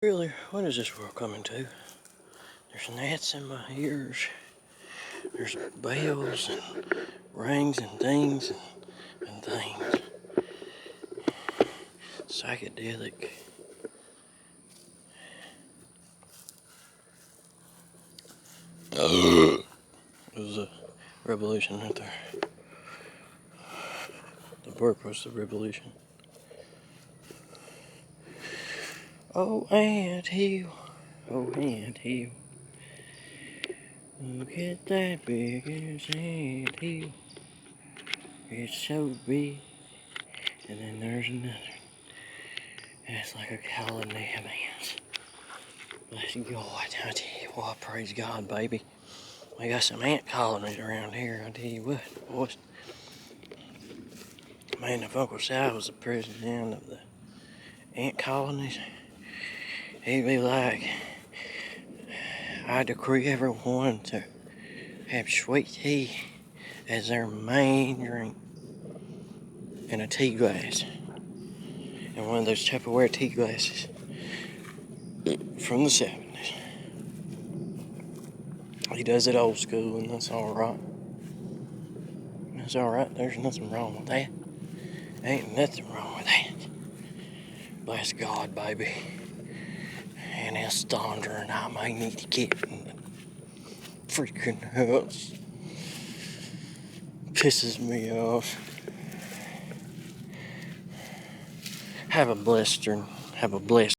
Really, what is this world coming to? There's gnats in my ears. There's bells and rings and things and things. Psychedelic. It was a revolution right there. The burp was the revolution. Oh, anthill. Oh, anthill. Look at that big ass anthill. It's so big. And then there's another. And it's like a colony of ants. Bless God, I tell you what, praise God, baby. We got some ant colonies around here, I tell you what, boys. Man, if Uncle Sal was the president of the ant colonies, he'd be like, I decree everyone to have sweet tea as their main drink in a tea glass. And one of those Tupperware tea glasses from the 70s. He does it old school, and that's alright. That's alright, there's nothing wrong with that. Ain't nothing wrong with that. Bless God, baby. And his thunder, and I may need to get in the freaking house. Pisses me off. Have a blessed